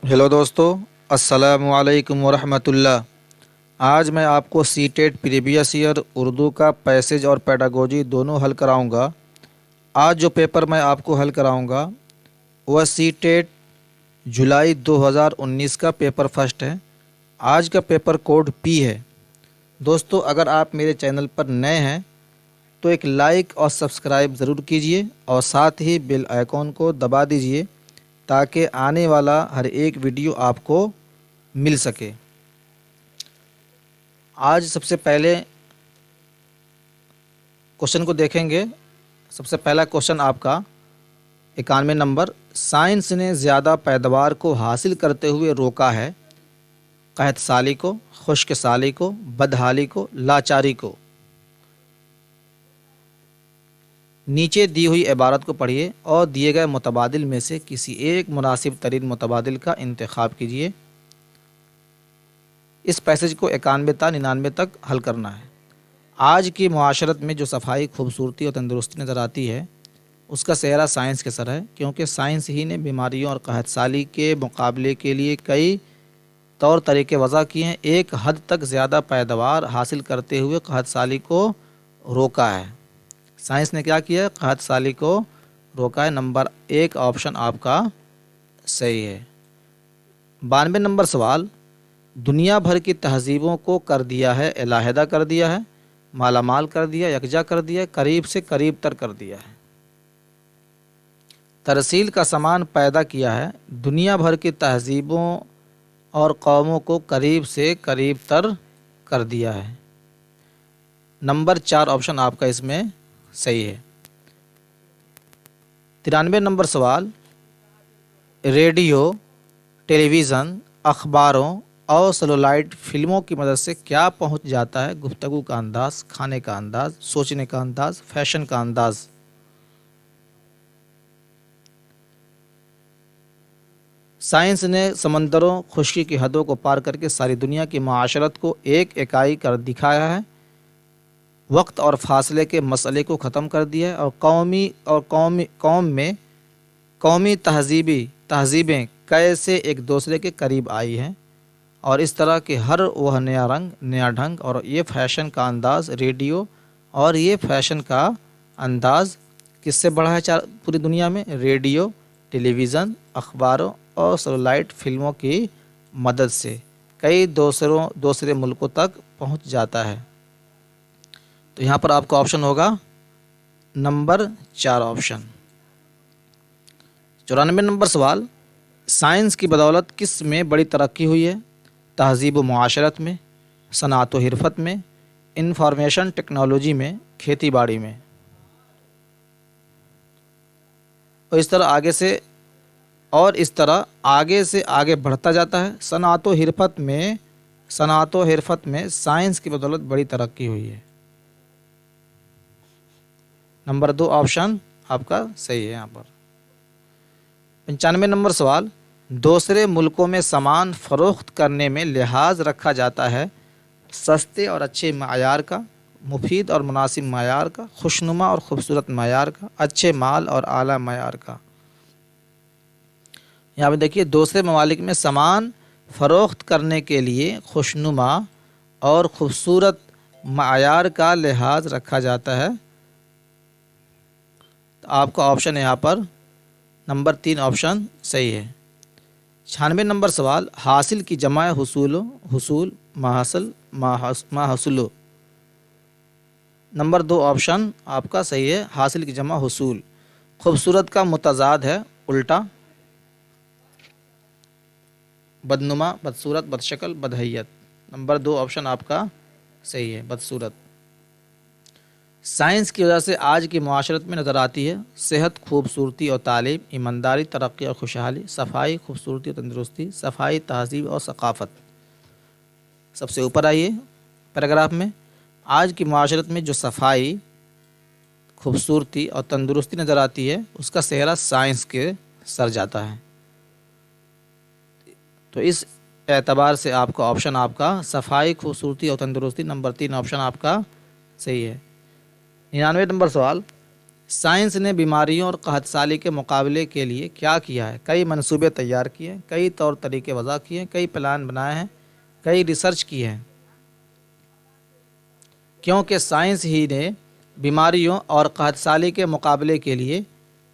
Hello دوستو، السلام علیکم ورحمۃ اللہ۔ آج میں آپ کو C TET previous year Urdu کا پیسج اور پیڈاگوجی دونوں حل کراؤں گا۔ آج جو پیپر میں آپ کو حل کراؤں گا وہ سی ٹیٹ جولائی 2019 کا پیپر فرسٹ ہے۔ آج کا پیپر کوڈ پی ہے۔ دوستو، اگر آپ میرے چینل پر نئے ہیں تو ایک لائک اور سبسکرائب ضرور کیجئے اور ساتھ ہی بیل آئیکن کو دبا دیجئے تاکہ آنے والا ہر ایک ویڈیو آپ کو مل سکے۔ آج سب سے پہلے کوشچن کو دیکھیں گے۔ سب سے پہلا کوشچن آپ کا 91 نمبر، سائنس نے زیادہ پیداوار کو حاصل کرتے ہوئے روکا ہے؟ قحط سالی کو، خشک سالی کو، بدحالی کو، لاچاری کو۔ نیچے دی ہوئی عبارت کو پڑھیے اور دیے گئے متبادل میں سے کسی ایک مناسب ترین متبادل کا انتخاب کیجیے۔ اس پیسج کو 91 تا 99 تک حل کرنا ہے۔ آج کی معاشرت میں جو صفائی، خوبصورتی اور تندرستی نظر آتی ہے اس کا سہرا سائنس کے سر ہے، کیونکہ سائنس ہی نے بیماریوں اور قحط سالی کے مقابلے کے لیے کئی طور طریقے وضع کیے ہیں۔ ایک حد تک زیادہ پیداوار حاصل کرتے ہوئے قحط سالی کو روکا ہے۔ سائنس نے کیا کیا ہے؟ قحط سالی کو روکا ہے۔ نمبر 1 آپشن آپ کا صحیح ہے۔ 92 نمبر سوال، دنیا بھر کی تہذیبوں کو کر دیا ہے علیحدہ کر دیا ہے، مالا مال کر دیا، یکجا کر دیا، قریب سے قریب تر کر دیا ہے۔ ترسیل کا سامان پیدا کیا ہے۔ دنیا بھر کی تہذیبوں اور قوموں کو قریب سے قریب تر کر دیا ہے۔ نمبر 4 آپشن آپ کا اس میں صحیح ہے۔ 93 نمبر سوال، ریڈیو، ٹیلی ویژن، اخباروں اور سیلولائٹ فلموں کی مدد سے کیا پہنچ جاتا ہے؟ گفتگو کا انداز، کھانے کا انداز، سوچنے کا انداز، فیشن کا انداز۔ سائنس نے سمندروں، خشکی کی حدوں کو پار کر کے ساری دنیا کی معاشرت کو ایک اکائی کر دکھایا ہے، وقت اور فاصلے کے مسئلے کو ختم کر دیا ہے، اور قومی تہذیبیں کیسے ایک دوسرے کے قریب آئی ہیں، اور اس طرح کے ہر وہ نیا رنگ، نیا ڈھنگ اور یہ فیشن کا انداز ریڈیو اور یہ فیشن کا انداز کس سے بڑھا ہے پوری دنیا میں؟ ریڈیو، ٹیلی ویژن، اخباروں اور سیٹلائٹ فلموں کی مدد سے کئی دوسرے ملکوں تک پہنچ جاتا ہے۔ تو یہاں پر آپ کا آپشن ہوگا نمبر 4 آپشن۔ 94 نمبر سوال، سائنس کی بدولت کس میں بڑی ترقی ہوئی ہے؟ تہذیب و معاشرت میں، صنعت و حرفت میں، انفارمیشن ٹیکنالوجی میں، کھیتی باڑی میں۔ اور اس طرح آگے سے آگے بڑھتا جاتا ہے۔ صنعت و حرفت میں سائنس کی بدولت بڑی ترقی ہوئی ہے۔ نمبر 2 آپشن آپ کا صحیح ہے۔ یہاں پر 95 نمبر سوال، دوسرے ملکوں میں سامان فروخت کرنے میں لحاظ رکھا جاتا ہے سستے اور اچھے معیار کا، مفید اور مناسب معیار کا، خوشنما اور خوبصورت معیار کا، اچھے مال اور اعلیٰ معیار کا۔ یہاں پہ دیکھیے، دوسرے ممالک میں سامان فروخت کرنے کے لیے خوشنما اور خوبصورت معیار کا لحاظ رکھا جاتا ہے۔ تو آپ کا آپشن یہاں پر نمبر 3 آپشن صحیح ہے۔ 96 نمبر سوال، حاصل کی جمع حصول، ماحصل۔ نمبر 2 آپشن آپ کا صحیح ہے، حاصل کی جمع حصول۔ خوبصورت کا متضاد ہے الٹا، بدنما، بدصورت، بدشکل، بدحیت۔ نمبر 2 آپشن آپ کا صحیح ہے، بدصورت۔ سائنس کی وجہ سے آج کی معاشرت میں نظر آتی ہے صحت، خوبصورتی اور تعلیم، ایمانداری، ترقی اور خوشحالی، صفائی، خوبصورتی اور تندرستی، صفائی، تہذیب اور ثقافت۔ سب سے اوپر آئیے پیراگراف میں، آج کی معاشرت میں جو صفائی، خوبصورتی اور تندرستی نظر آتی ہے اس کا سہرا سائنس کے سر جاتا ہے۔ تو اس اعتبار سے آپ کا آپشن آپ کا صفائی، خوبصورتی اور تندرستی، نمبر 3 آپشن آپ کا صحیح ہے۔ 99 نمبر سوال، سائنس نے بیماریوں اور قحط سالی کے مقابلے کے لیے کیا کیا ہے؟ کئی منصوبے تیار کیے ہیں، کئی طور طریقے وضع کیے ہیں، کئی پلان بنائے ہیں، کئی ریسرچ کی ہیں۔ کیونکہ سائنس ہی نے بیماریوں اور قحط سالی کے مقابلے کے لیے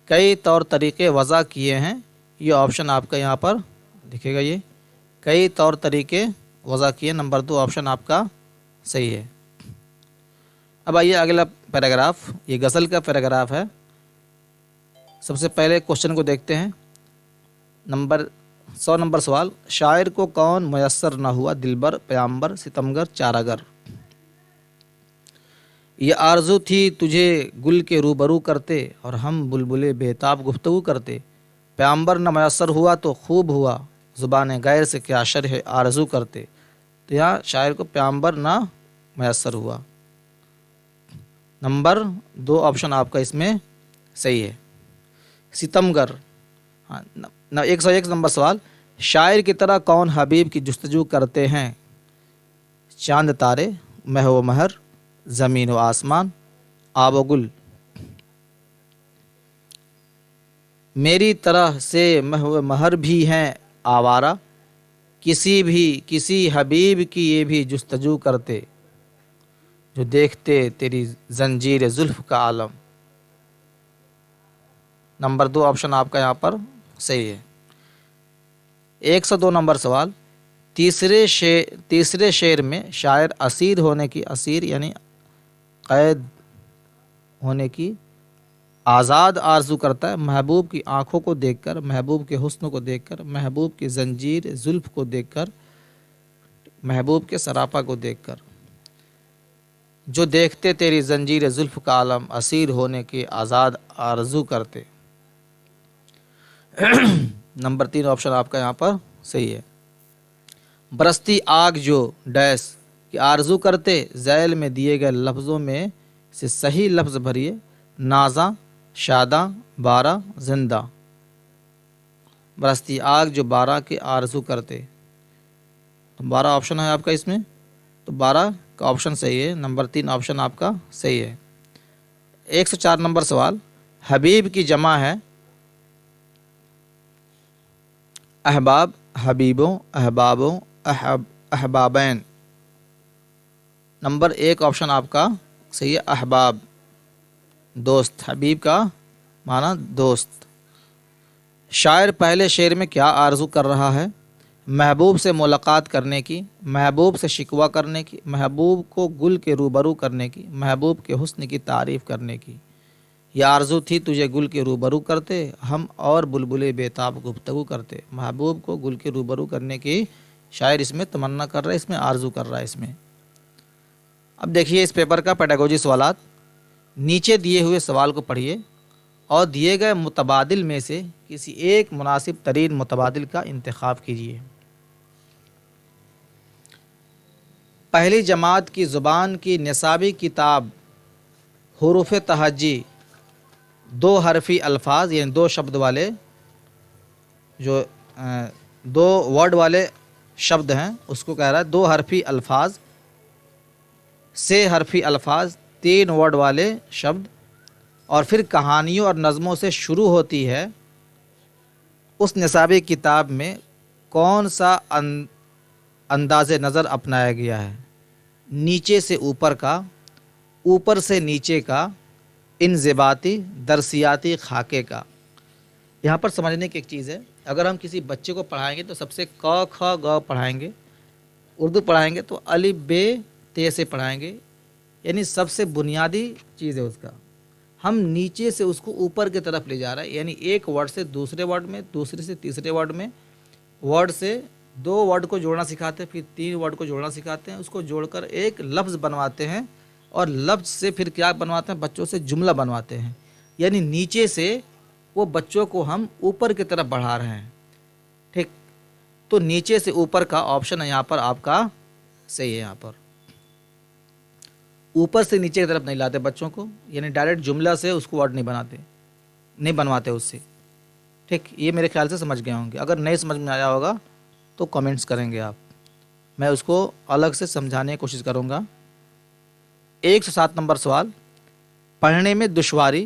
کئی طور طریقے وضع کیے ہیں۔ یہ آپشن آپ کا یہاں پر دکھے گا، یہ کئی طور طریقے وضع کیے، نمبر 2 آپشن آپ کا صحیح ہے۔ اب آئیے اگلا پیراگراف، یہ غزل کا پیراگراف ہے۔ سب سے پہلے کوشچن کو دیکھتے ہیں۔ 100 نمبر سوال، شاعر کو کون میسر نہ ہوا دلبر، پیامبر، ستمگر، چارہ گر؟ یہ آرزو تھی تجھے گل کے روبرو کرتے، اور ہم بلبلے بےتاب گفتگو کرتے۔ پیامبر نہ میسر ہوا تو خوب ہوا، زبان غیر سے کیا شرح آرزو کرتے۔ تو یہاں شاعر کو پیامبر نہ میسر ہوا، نمبر 2 آپشن آپ کا اس میں صحیح ہے۔ ستمگر، 101 نمبر سوال، شاعر کی طرح کون حبیب کی جستجو کرتے ہیں؟ چاند تارے، مہ و مہر، زمین و آسمان، آب و گل۔ میری طرح سے مہ و مہر بھی ہیں آوارہ، کسی حبیب کی یہ بھی جستجو کرتے، جو دیکھتے تیری زنجیر زلف کا عالم۔ نمبر 2 آپشن آپ کا یہاں پر صحیح ہے۔ 102 نمبر سوال، تیسرے شعر میں شاعر اسیر ہونے کی، اسیر یعنی قید ہونے کی آزاد آرزو کرتا ہے، محبوب کی آنکھوں کو دیکھ کر، محبوب کے حسن کو دیکھ کر، محبوب کی زنجیر زلف کو دیکھ کر، محبوب کے سراپا کو دیکھ کر۔ جو دیکھتے تیری زنجیر زلف کا عالم، اسیر ہونے کی آزاد آرزو کرتے۔ نمبر 3 آپشن آپ کا یہاں پر صحیح ہے۔ برستی آگ جو ڈیس کی آرزو کرتے، ذیل میں دیے گئے لفظوں میں سے صحیح لفظ بھریے، نازاں، شاداں، بارہ، زندہ۔ برستی آگ جو بارہ کی آرزو کرتے، تو 12 آپشن ہے آپ کا اس میں، تو 12 کا آپشن صحیح ہے، نمبر 3 آپشن آپ کا صحیح ہے۔ 104 نمبر سوال، حبیب کی جمع ہے احباب، حبیبوں، احبابوں، احبابین۔ نمبر 1 آپشن آپ کا صحیح ہے، احباب، دوست۔ حبیب کا معنی دوست۔ شاعر پہلے شعر میں کیا آرزو کر رہا ہے؟ محبوب سے ملاقات کرنے کی، محبوب سے شکوہ کرنے کی، محبوب کو گل کے روبرو کرنے کی، محبوب کے حسن کی تعریف کرنے کی۔ یہ آرزو تھی تجھے گل کے روبرو کرتے، ہم اور بلبلے بےتاب گفتگو کرتے۔ محبوب کو گل کے روبرو کرنے کی شاعر اس میں تمنا کر رہا ہے، اس میں آرزو کر رہا ہے اس میں۔ اب دیکھیے اس پیپر کا پیڈاگوجی سوالات۔ نیچے دیے ہوئے سوال کو پڑھیے اور دیے گئے متبادل میں سے کسی ایک مناسب ترین متبادل کا انتخاب کیجیے۔ پہلی جماعت کی زبان کی نصابی کتاب حروف تہجی 2 حرفی الفاظ یعنی 2 شبد والے، جو 2 ورڈ والے شبد ہیں اس کو کہہ رہا ہے 2 حرفی الفاظ، 6 حرفی الفاظ، 3 ورڈ والے شبد، اور پھر کہانیوں اور نظموں سے شروع ہوتی ہے۔ اس نصابی کتاب میں کون سا انداز نظر اپنایا گیا ہے؟ نیچے سے اوپر کا، اوپر سے نیچے کا، انضباطی، درسیاتی، خاکے کا۔ یہاں پر سمجھنے کی ایک چیز ہے، اگر ہم کسی بچے کو پڑھائیں گے تو سب سے ک خ گ پڑھائیں گے، اردو پڑھائیں گے تو الف ب ت سے پڑھائیں گے، یعنی سب سے بنیادی چیز ہے اس کا۔ ہم نیچے سے اس کو اوپر کی طرف لے جا رہا ہے، یعنی ایک ورڈ سے دوسرے ورڈ میں، دوسرے سے تیسرے ورڈ میں، ورڈ سے 2 ورڈ کو جوڑنا سکھاتے ہیں، پھر 3 ورڈ کو جوڑنا سکھاتے ہیں، اس کو جوڑ کر ایک لفظ بنواتے ہیں، اور لفظ سے پھر کیا بنواتے ہیں؟ بچوں سے جملہ بنواتے ہیں۔ یعنی نیچے سے وہ بچوں کو ہم اوپر کی طرف بڑھا رہے ہیں، ٹھیک؟ تو نیچے سے اوپر کا آپشن ہے یہاں پر آپ کا صحیح ہے۔ یہاں پر اوپر سے نیچے کی طرف نہیں لاتے بچوں کو، یعنی ڈائریکٹ جملہ سے اس کو ورڈ نہیں بنواتے اس سے، ٹھیک؟ یہ میرے خیال سے سمجھ گئے ہوں گے۔ اگر نہیں سمجھ میں آیا ہوگا تو کمنٹس کریں گے آپ، میں اس کو الگ سے سمجھانے کی کوشش کروں گا۔ 107 نمبر سوال، پڑھنے میں دشواری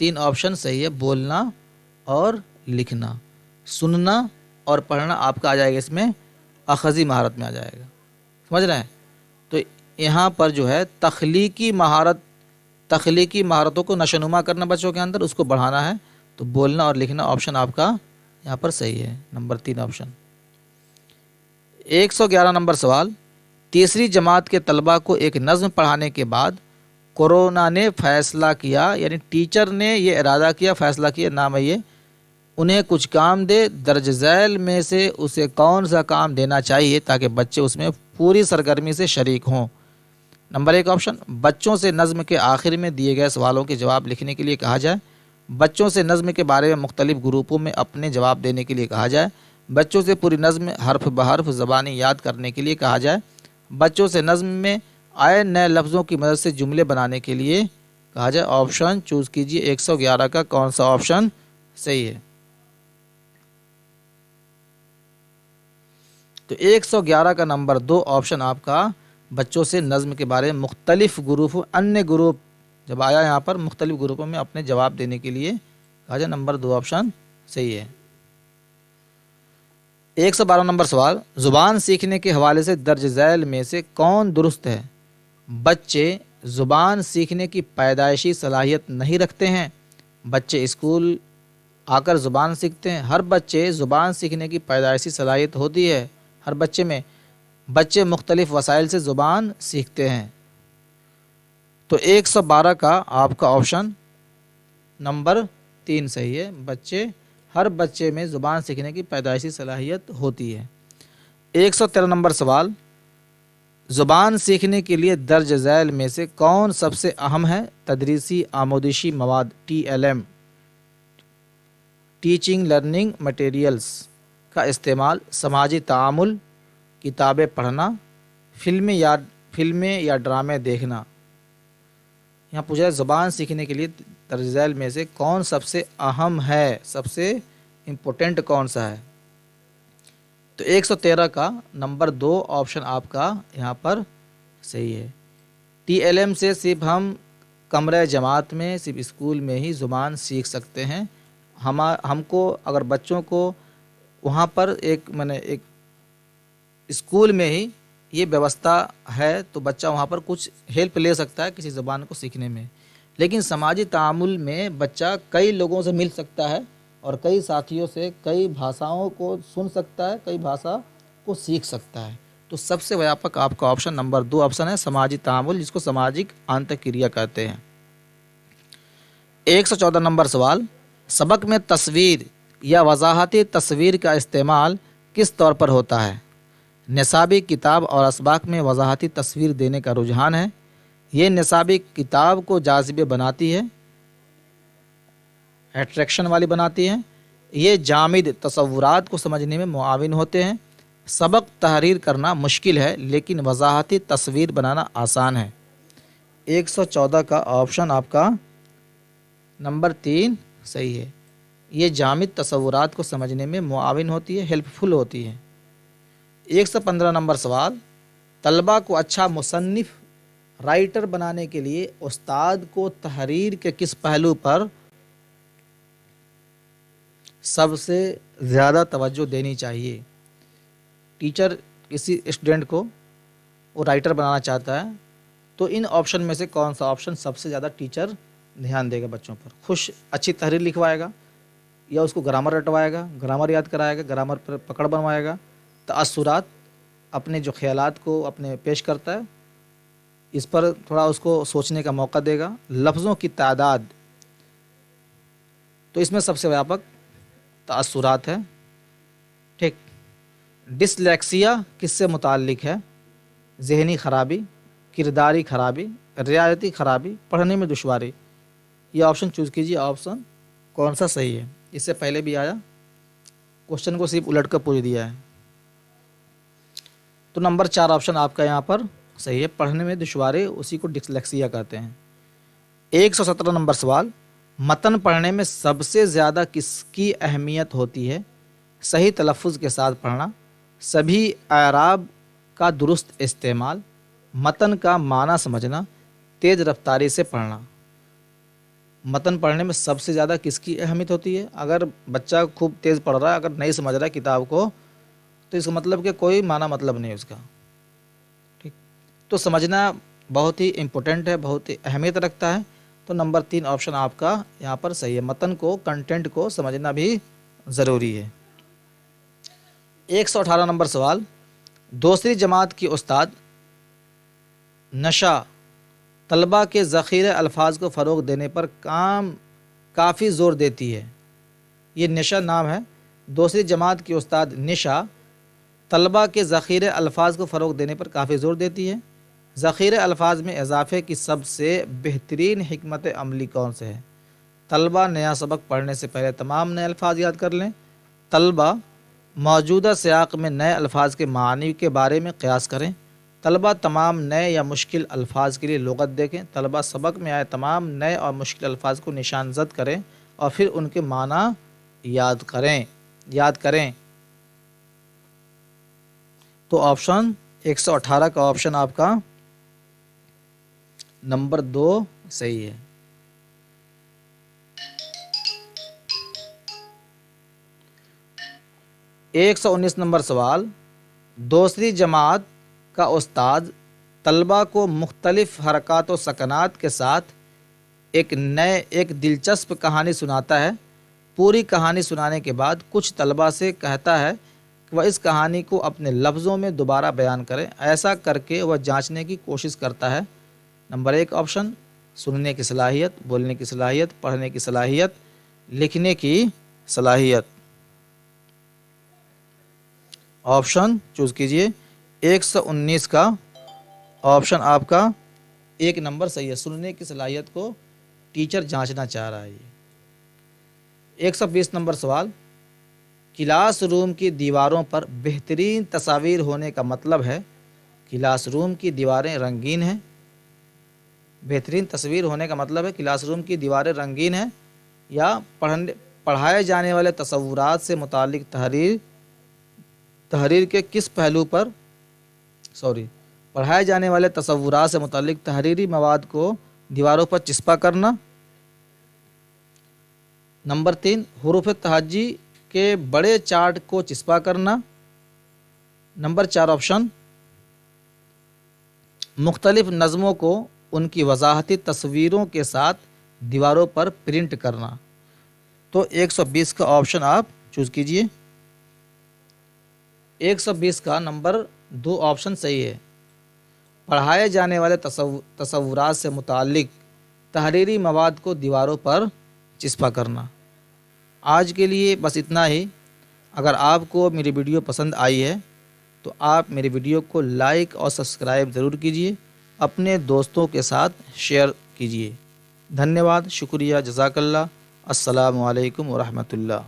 3 آپشن صحیح ہے، بولنا اور لکھنا، سننا اور پڑھنا آپ کا آ جائے گا اس میں اخذی مہارت میں آ جائے گا، سمجھ رہے ہیں؟ تو یہاں پر جو ہے تخلیقی مہارتوں کو نشوونما کرنا بچوں کے اندر، اس کو بڑھانا ہے، تو بولنا اور لکھنا آپشن آپ کا یہاں پر صحیح ہے، نمبر 3 آپشن۔ 111 نمبر سوال، تیسری جماعت کے طلباء کو ایک نظم پڑھانے کے بعد کورونا نے فیصلہ کیا، یعنی ٹیچر نے یہ ارادہ کیا، فیصلہ کیا، نام ہے یہ، انہیں کچھ کام دے، درج ذیل میں سے اسے کون سا کام دینا چاہیے تاکہ بچے اس میں پوری سرگرمی سے شریک ہوں؟ نمبر 1 آپشن، بچوں سے نظم کے آخر میں دیے گئے سوالوں کے جواب لکھنے کے لیے کہا جائے، بچوں سے نظم کے بارے میں مختلف گروپوں میں اپنے جواب دینے کے لیے کہا جائے، بچوں سے پوری نظم حرف بحرف زبانی یاد کرنے کے لیے کہا جائے، بچوں سے نظم میں آئے نئے لفظوں کی مدد سے جملے بنانے کے لیے کہا جائے۔ آپشن چوز کیجیے، 111 کا کون سا آپشن صحیح ہے؟ تو 111 کا نمبر 2 آپشن آپ کا بچوں سے نظم کے بارے میں مختلف گروپوں، انیہ گروپ جب آیا یہاں پر مختلف گروپوں میں اپنے جواب دینے کے لیے کہا جائے، نمبر 2 آپشن صحیح ہے۔ 112 نمبر سوال، زبان سیکھنے کے حوالے سے درج ذیل میں سے کون درست ہے؟ بچے زبان سیکھنے کی پیدائشی صلاحیت نہیں رکھتے ہیں، بچے اسکول آ کر زبان سیکھتے ہیں، ہر بچے زبان سیکھنے کی پیدائشی صلاحیت ہوتی ہے ہر بچے میں، بچے مختلف وسائل سے زبان سیکھتے ہیں۔ تو 112 کا آپ کا آپشن نمبر 3 صحیح ہے، ہر بچے میں زبان سیکھنے کی پیدائشی صلاحیت ہوتی ہے۔ 113 نمبر سوال، زبان سیکھنے کے لیے درج ذیل میں سے کون سب سے اہم ہے؟ تدریسی آموزشی مواد TLM ٹیچنگ لرننگ مٹیریلز کا استعمال، سماجی تعامل، کتابیں پڑھنا، فلمیں یا ڈرامے دیکھنا۔ یہاں پوچھا ہے زبان سیکھنے کے لیے درج ذیل میں سے کون سب سے اہم ہے، سب سے امپورٹنٹ کون سا ہے؟ تو 113 کا نمبر 2 آپشن آپ کا یہاں پر صحیح ہے۔ TLM سے صرف ہم کمرہ جماعت میں، صرف اسکول میں ہی زبان سیکھ سکتے ہیں، ہم کو اگر بچوں کو وہاں پر ایک اسکول میں ہی یہ ویوستھا ہے تو بچہ وہاں پر کچھ ہیلپ لے سکتا ہے کسی زبان کو سیکھنے میں، لیکن سماجی تعامل میں بچہ کئی لوگوں سے مل سکتا ہے اور کئی ساتھیوں سے کئی بھاشاؤں کو سن سکتا ہے، کئی بھاشا کو سیکھ سکتا ہے۔ تو سب سے ویاپک آپ کا آپشن نمبر 2 آپشن ہے، سماجی تعامل، جس کو سماجک آنترکریا کہتے ہیں۔ 114 نمبر سوال، سبق میں تصویر یا وضاحتی تصویر کا استعمال کس طور پر ہوتا ہے؟ نصابی کتاب اور اسباق میں وضاحتی تصویر دینے کا رجحان ہے، یہ نصابی کتاب کو جاذب بناتی ہے، اٹریکشن والی بناتی ہے، یہ جامد تصورات کو سمجھنے میں معاون ہوتے ہیں، سبق تحریر کرنا مشکل ہے لیکن وضاحتی تصویر بنانا آسان ہے۔ 114 کا آپشن آپ کا نمبر 3 صحیح ہے، یہ جامد تصورات کو سمجھنے میں معاون ہوتی ہے، ہیلپ فل ہوتی ہے۔ 115 نمبر سوال، طلباء کو اچھا مصنف رائٹر بنانے کے لیے استاد کو تحریر کے کس پہلو پر سب سے زیادہ توجہ دینی چاہیے؟ ٹیچر کسی اسٹوڈنٹ کو وہ رائٹر بنانا چاہتا ہے تو ان آپشن میں سے کون سا آپشن سب سے زیادہ ٹیچر دھیان دے گا بچوں پر؟ اچھی تحریر لکھوائے گا، یا اس کو گرامر رٹوائے گا، گرامر یاد کرائے گا، گرامر پر پکڑ بنوائے گا، تأثرات اپنے جو خیالات کو اپنے پیش کرتا ہے اس پر تھوڑا اس کو سوچنے کا موقع دے گا، لفظوں کی تعداد، تو اس میں سب سے ویاپک تأثرات ہے۔ ٹھیک، ڈسلیکسیا کس سے متعلق ہے؟ ذہنی خرابی، کرداری خرابی، ریاضتی خرابی، پڑھنے میں دشواری۔ یہ آپشن چوز کیجیے، آپشن کون سا صحیح ہے؟ اس سے پہلے بھی آیا، کوشچن کو صرف الٹ کر پوچھ دیا ہے۔ تو نمبر 4 آپشن آپ کا یہاں پر صحیح ہے، پڑھنے میں دشواری، اسی کو ڈسلیکسیا کہتے ہیں۔ 117 نمبر سوال، متن پڑھنے میں سب سے زیادہ کس کی اہمیت ہوتی ہے؟ صحیح تلفظ کے ساتھ پڑھنا، سبھی اعراب کا درست استعمال، متن کا معنی سمجھنا، تیز رفتاری سے پڑھنا۔ متن پڑھنے میں سب سے زیادہ کس کی اہمیت ہوتی ہے؟ اگر بچہ خوب تیز پڑھ رہا ہے، اگر نہیں سمجھ رہا ہے کتاب کو، تو اس کا مطلب کہ کوئی معنی مطلب نہیں ہے اس کا، ٹھیک؟ تو سمجھنا بہت ہی امپورٹنٹ ہے، بہت ہی اہمیت رکھتا ہے۔ تو نمبر 3 آپشن آپ کا یہاں پر صحیح ہے، متن کو، کنٹینٹ کو سمجھنا بھی ضروری ہے۔ 118 نمبر سوال، دوسری جماعت کی استاد نشا طلبہ کے ذخیرہ الفاظ کو فروغ دینے پر کافی زور دیتی ہے۔ یہ نشا نام ہے۔ دوسری جماعت کی استاد نشا طلبہ کے ذخیرہ الفاظ کو فروغ دینے پر کافی زور دیتی ہے۔ ذخیرہ الفاظ میں اضافے کی سب سے بہترین حکمت عملی کون سے ہے؟ طلبہ نیا سبق پڑھنے سے پہلے تمام نئے الفاظ یاد کر لیں، طلبہ موجودہ سیاق میں نئے الفاظ کے معنی کے بارے میں قیاس کریں، طلبہ تمام نئے یا مشکل الفاظ کے لیے لغت دیکھیں، طلبہ سبق میں آئے تمام نئے اور مشکل الفاظ کو نشان زد کریں اور پھر ان کے معنی یاد کریں۔ تو آپشن 118 کا آپشن آپ کا نمبر 2 صحیح ہے۔ ایک 119 نمبر سوال، دوسری جماعت کا استاد طلبہ کو مختلف حرکات و سکنات کے ساتھ ایک دلچسپ کہانی سناتا ہے۔ پوری کہانی سنانے کے بعد کچھ طلبہ سے کہتا ہے کہ وہ اس کہانی کو اپنے لفظوں میں دوبارہ بیان کریں۔ ایسا کر کے وہ جانچنے کی کوشش کرتا ہے۔ نمبر 1 آپشن، سننے کی صلاحیت، بولنے کی صلاحیت، پڑھنے کی صلاحیت، لکھنے کی صلاحیت۔ آپشن چوز کیجئے۔ 119 کا آپشن آپ کا 1 نمبر صحیح ہے، سننے کی صلاحیت کو ٹیچر جانچنا چاہ رہا ہے۔ 120 نمبر سوال، کلاس روم کی دیواروں پر بہترین تصاویر ہونے کا مطلب ہے کلاس روم کی دیواریں رنگین ہیں۔ بہترین تصویر ہونے کا مطلب ہے کلاس روم کی دیواریں رنگین ہیں یا پڑھائے جانے والے تصورات سے متعلق تحریر کے کس پہلو پر پڑھائے جانے والے تصورات سے متعلق تحریری مواد کو دیواروں پر چسپاں کرنا۔ نمبر 3 حروف تہجی کے بڑے چارٹ کو چسپاں کرنا۔ نمبر 4 آپشن مختلف نظموں کو ان کی وضاحتی تصویروں کے ساتھ دیواروں پر پرنٹ کرنا۔ تو 120 کا آپشن آپ چوز کیجئے۔ 120 کا نمبر 2 آپشن صحیح ہے، پڑھائے جانے والے تصورات سے متعلق تحریری مواد کو دیواروں پر چسپاں کرنا۔ آج کے لیے بس اتنا ہی۔ اگر آپ کو میری ویڈیو پسند آئی ہے تو آپ میری ویڈیو کو لائک اور سبسکرائب ضرور کیجئے، اپنے دوستوں کے ساتھ شیئر کیجئے۔ دھنیہ واد، شکریہ، جزاک اللہ، السلام علیکم ورحمۃ اللہ۔